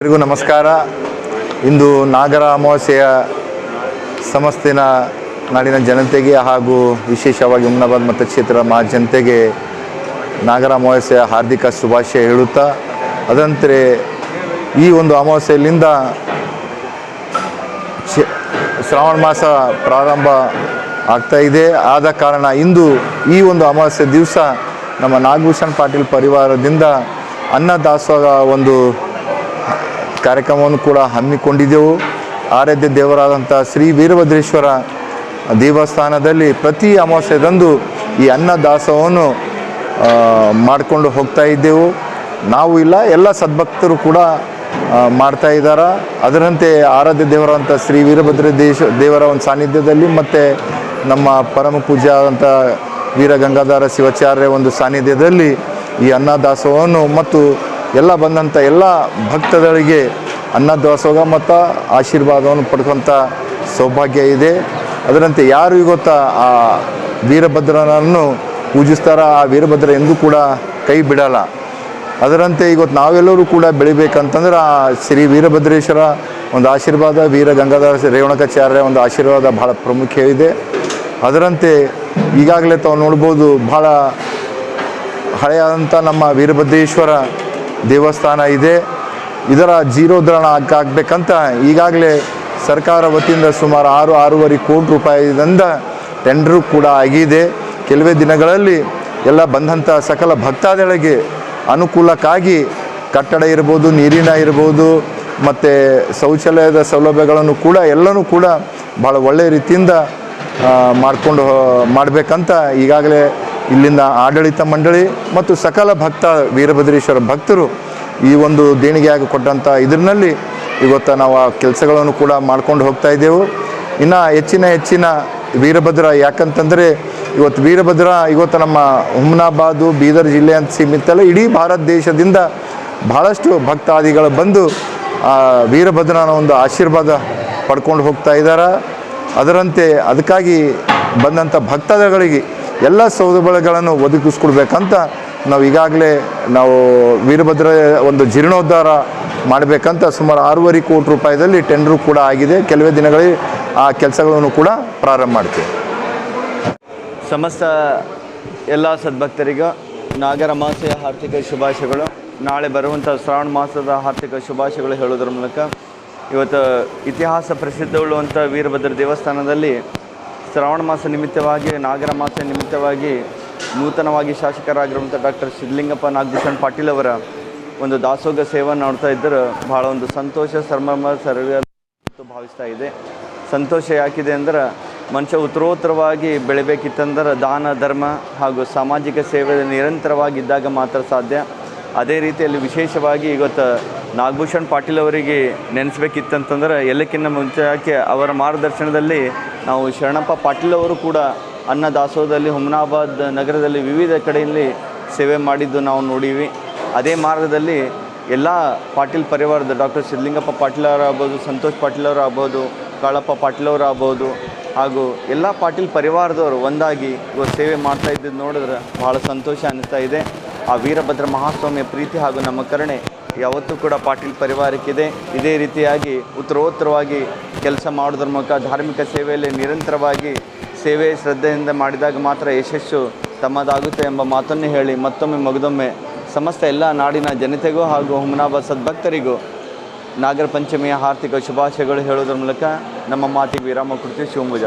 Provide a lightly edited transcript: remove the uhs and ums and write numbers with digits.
ಎಲ್ಲರಿಗೂ ನಮಸ್ಕಾರ. ಇಂದು ನಾಗರ ಅಮಾವಾಸ್ಯೆಯ ಸಮಸ್ತಿನ ನಾಡಿನ ಜನತೆಗೆ ಹಾಗೂ ವಿಶೇಷವಾಗಿ ಹುಮ್ನಾಬಾದ್ ಮತಕ್ಷೇತ್ರದ ಮಹಾಜನತೆಗೆ ನಾಗರ ಅಮಾವಾಸ್ಯೆಯ ಹಾರ್ದಿಕ ಶುಭಾಶಯ ಹೇಳುತ್ತಾ, ಅದಂತೆ ಈ ಒಂದು ಅಮಾವಾಸ್ಯೆಯಿಂದ ಶ್ರಾವಣ ಮಾಸ ಪ್ರಾರಂಭ ಆಗ್ತಾ ಇದೆ. ಆದ ಕಾರಣ ಇಂದು ಈ ಒಂದು ಅಮಾವಾಸ್ಯೆ ದಿವಸ ನಮ್ಮ ನಾಗಭೂಷಣ್ ಪಾಟೀಲ್ ಪರಿವಾರದಿಂದ ಅನ್ನದಾಸೋಹ ಒಂದು ಕಾರ್ಯಕ್ರಮವನ್ನು ಕೂಡ ಹಮ್ಮಿಕೊಂಡಿದ್ದೆವು. ಆರಾಧ್ಯ ದೇವರಾದಂಥ ಶ್ರೀ ವೀರಭದ್ರೇಶ್ವರ ದೇವಸ್ಥಾನದಲ್ಲಿ ಪ್ರತಿ ಅಮಾವಾಸ್ಯೆದಂದು ಈ ಅನ್ನದಾಸೋಹವನ್ನು ಮಾಡಿಕೊಂಡು ಹೋಗ್ತಾ ಇದ್ದೆವು. ನಾವು ಇಲ್ಲ, ಎಲ್ಲ ಸದ್ಭಕ್ತರು ಕೂಡ ಮಾಡ್ತಾ ಇದ್ದಾರೆ. ಅದರಂತೆ ಆರಾಧ್ಯ ದೇವರಾದಂಥ ಶ್ರೀ ದೇವರ ಒಂದು ಸಾನ್ನಿಧ್ಯದಲ್ಲಿ ಮತ್ತು ನಮ್ಮ ಪರಮ ಪೂಜ್ಯ ಆದಂಥ ವೀರಗಂಗಾಧರ ಶಿವಾಚಾರ್ಯ ಒಂದು ಸಾನ್ನಿಧ್ಯದಲ್ಲಿ ಈ ಅನ್ನದಾಸೋಹವನ್ನು ಮತ್ತು ಎಲ್ಲ ಬಂದಂಥ ಎಲ್ಲ ಭಕ್ತರಿಗೆ ಅನ್ನದಾಸೋಹ ಮತ್ತು ಆಶೀರ್ವಾದವನ್ನು ಪಡ್ಕೊಂಥ ಸೌಭಾಗ್ಯ ಇದೆ. ಅದರಂತೆ ಯಾರು ಇವತ್ತು ಆ ವೀರಭದ್ರನನ್ನು ಪೂಜಿಸ್ತಾರ, ಆ ವೀರಭದ್ರ ಎಂದೂ ಕೂಡ ಕೈ ಬಿಡಲ್ಲ. ಅದರಂತೆ ಇವತ್ತು ನಾವೆಲ್ಲರೂ ಕೂಡ ಬೆಳಿಬೇಕಂತಂದ್ರೆ ಆ ಶ್ರೀ ವೀರಭದ್ರೇಶ್ವರ ಒಂದು ಆಶೀರ್ವಾದ, ವೀರಗಂಗಾಧರ ರೇವಣಕಾಚಾರ್ಯ ಒಂದು ಆಶೀರ್ವಾದ ಭಾಳ ಪ್ರಾಮುಖ್ಯವಿದೆ. ಅದರಂತೆ ಈಗಾಗಲೇ ತಾವು ನೋಡ್ಬೋದು, ಭಾಳ ಹಳೆಯಾದಂಥ ನಮ್ಮ ವೀರಭದ್ರೇಶ್ವರ ದೇವಸ್ಥಾನ ಇದೆ. ಇದರ ಜೀರ್ಣೋದ್ಧಾರ ಆಗಬೇಕಂತ ಈಗಾಗಲೇ ಸರ್ಕಾರ ವತಿಯಿಂದ ಸುಮಾರು 6-6.5 ಕೋಟಿ ರೂಪಾಯಿಯಿಂದ ಟೆಂಡರು ಕೂಡ ಆಗಿದೆ. ಕೆಲವೇ ದಿನಗಳಲ್ಲಿ ಎಲ್ಲ ಬಂದಂಥ ಸಕಲ ಭಕ್ತಾದಿಗಳಿಗೆ ಅನುಕೂಲಕ್ಕಾಗಿ ಕಟ್ಟಡ ಇರ್ಬೋದು, ನೀರಿನ ಇರ್ಬೋದು ಮತ್ತು ಶೌಚಾಲಯದ ಸೌಲಭ್ಯಗಳನ್ನು ಕೂಡ ಎಲ್ಲನೂ ಕೂಡ ಭಾಳ ಒಳ್ಳೆಯ ರೀತಿಯಿಂದ ಮಾಡಬೇಕಂತ ಈಗಾಗಲೇ ಇಲ್ಲಿಂದ ಆಡಳಿತ ಮಂಡಳಿ ಮತ್ತು ಸಕಲ ವೀರಭದ್ರೇಶ್ವರ ಭಕ್ತರು ಈ ಒಂದು ದೇಣಿಗೆಯಾಗಿ ಕೊಟ್ಟಂಥ ಇದರಲ್ಲಿ ಇವತ್ತು ನಾವು ಆ ಕೆಲಸಗಳನ್ನು ಕೂಡ ಮಾಡ್ಕೊಂಡು ಹೋಗ್ತಾ ಇದ್ದೆವು. ಇನ್ನು ಹೆಚ್ಚಿನ ವೀರಭದ್ರ ಯಾಕಂತಂದರೆ ಇವತ್ತು ವೀರಭದ್ರ ಇವತ್ತು ನಮ್ಮ ಹುಮ್ನಾಬಾದು ಬೀದರ್ ಜಿಲ್ಲೆ ಅಂತ ಸೀಮಿತ ಅಲ್ಲ, ಇಡೀ ಭಾರತ ದೇಶದಿಂದ ಭಾಳಷ್ಟು ಭಕ್ತಾದಿಗಳು ಬಂದು ಆ ವೀರಭದ್ರನ ಒಂದು ಆಶೀರ್ವಾದ ಪಡ್ಕೊಂಡು ಹೋಗ್ತಾ ಇದ್ದಾರೆ. ಅದಕ್ಕಾಗಿ ಬಂದಂಥ ಭಕ್ತಾದಿಗಳಿಗೆ ಎಲ್ಲ ಸೌಲಭ್ಯಗಳನ್ನು ಒದಗಿಸ್ಕೊಡ್ಬೇಕಂತ ನಾವು ಈಗಾಗಲೇ ವೀರಭದ್ರ ಒಂದು ಜೀರ್ಣೋದ್ಧಾರ ಮಾಡಬೇಕಂತ ಸುಮಾರು 6.5 ಕೋಟಿ ರೂಪಾಯಿದಲ್ಲಿ ಟೆಂಡರು ಕೂಡ ಆಗಿದೆ. ಕೆಲವೇ ದಿನಗಳಲ್ಲಿ ಆ ಕೆಲಸಗಳನ್ನು ಕೂಡ ಪ್ರಾರಂಭ ಮಾಡ್ತೀವಿ. ಸಮಸ್ತ ಎಲ್ಲ ಸದ್ಭಕ್ತರಿಗೂ ನಾಗರ ಅಮಾವಾಸ್ಯೆಯ ಆರ್ಥಿಕ ಶುಭಾಶಯಗಳು. ನಾಳೆ ಬರುವಂಥ ಶ್ರಾವಣ ಮಾಸದ ಆರ್ಥಿಕ ಶುಭಾಶಯಗಳು ಹೇಳೋದ್ರ ಮೂಲಕ ಇವತ್ತು ಇತಿಹಾಸ ಪ್ರಸಿದ್ಧವುಳ್ಳುವಂಥ ವೀರಭದ್ರ ದೇವಸ್ಥಾನದಲ್ಲಿ ಶ್ರಾವಣ ಮಾಸ ನಿಮಿತ್ತವಾಗಿ, ನಾಗರ ಮಾಸ ನಿಮಿತ್ತವಾಗಿ ನೂತನವಾಗಿ ಶಾಸಕರಾಗಿರುವಂಥ ಡಾಕ್ಟರ್ ಸಿದ್ಧಲಿಂಗಪ್ಪ ನಾಗಭೂಷಣ್ ಪಾಟೀಲ್ ಅವರ ಒಂದು ದಾಸೋಹ ಸೇವೆಯನ್ನು ನೋಡ್ತಾ ಇದ್ದರೆ ಭಾಳ ಒಂದು ಸಂತೋಷ, ಸಂಭ್ರಮ ಭಾವಿಸ್ತಾ ಇದೆ. ಸಂತೋಷ ಯಾಕಿದೆ ಅಂದ್ರೆ ಮನುಷ್ಯ ಉತ್ತರೋತ್ತರವಾಗಿ ಬೆಳಿಬೇಕಿತ್ತಂದ್ರೆ ದಾನ ಧರ್ಮ ಹಾಗೂ ಸಾಮಾಜಿಕ ಸೇವೆ ನಿರಂತರವಾಗಿದ್ದಾಗ ಮಾತ್ರ ಸಾಧ್ಯ. ಅದೇ ರೀತಿಯಲ್ಲಿ ವಿಶೇಷವಾಗಿ ಇವತ್ತು ನಾಗಭೂಷಣ್ ಪಾಟೀಲ್ ಅವರಿಗೆ ನೆನೆಸ್ಬೇಕಿತ್ತಂತಂದ್ರೆ ಎಲ್ಲಕ್ಕಿಂತ ಮುಂಚೆ ಅವರ ಮಾರ್ಗದರ್ಶನದಲ್ಲಿ ನಾವು ಶರಣಪ್ಪ ಪಾಟೀಲ್ ಅವರು ಕೂಡ ಅನ್ನದಾಸೋಹದಲ್ಲಿ ಹುಮ್ನಾಬಾದ್ ನಗರದಲ್ಲಿ ವಿವಿಧ ಕಡೆಯಲ್ಲಿ ಸೇವೆ ಮಾಡಿದ್ದು ನಾವು ನೋಡೀವಿ. ಅದೇ ಮಾರ್ಗದಲ್ಲಿ ಎಲ್ಲ ಪಾಟೀಲ್ ಪರಿವಾರದ ಡಾಕ್ಟರ್ ಸಿದ್ಧಲಿಂಗಪ್ಪ ಪಾಟೀಲ್ ಅವರಾಗ್ಬೋದು, ಸಂತೋಷ್ ಪಾಟೀಲ್ ಅವರು ಆಗ್ಬೋದು, ಕಾಳಪ್ಪ ಪಾಟೀಲ್ ಅವರು ಆಗ್ಬೋದು ಹಾಗೂ ಎಲ್ಲ ಪಾಟೀಲ್ ಪರಿವಾರದವರು ಒಂದಾಗಿ ಇವತ್ತು ಸೇವೆ ಮಾಡ್ತಾ ಇದ್ದದ್ದು ನೋಡಿದ್ರೆ ಭಾಳ ಸಂತೋಷ ಅನ್ನಿಸ್ತಾ ಇದೆ. ಆ ವೀರಭದ್ರ ಮಹಾಸ್ವಾಮಿಯ ಪ್ರೀತಿ ಹಾಗೂ ನಮ್ಮ ಕರುಣೆ ಯಾವತ್ತೂ ಕೂಡ ಪಾಟೀಲ್ ಪರಿವಾರಕ್ಕಿದೆ. ಇದೇ ರೀತಿಯಾಗಿ ಉತ್ತರೋತ್ತರವಾಗಿ ಕೆಲಸ ಮಾಡೋದ್ರ ಮೂಲಕ ಧಾರ್ಮಿಕ ಸೇವೆಯಲ್ಲಿ ನಿರಂತರವಾಗಿ ಸೇವೆ ಶ್ರದ್ಧೆಯಿಂದ ಮಾಡಿದಾಗ ಮಾತ್ರ ಯಶಸ್ಸು ತಮ್ಮದಾಗುತ್ತೆ ಎಂಬ ಮಾತನ್ನು ಹೇಳಿ ಮಗದೊಮ್ಮೆ ಸಮಸ್ತ ಎಲ್ಲ ನಾಡಿನ ಜನತೆಗೂ ಹಾಗೂ ಹುಮ್ನಾಬಾದ್ ಸದ್ಭಕ್ತರಿಗೂ ನಾಗರ ಪಂಚಮಿಯ ಆರ್ಥಿಕ ಶುಭಾಶಯಗಳು ಹೇಳೋದ್ರ ಮೂಲಕ ನಮ್ಮ ಮಾತಿಗೆ ವಿರಾಮ ಕೊಡ್ತೀವಿ. ಶಿವಮೊಗ್ಗ.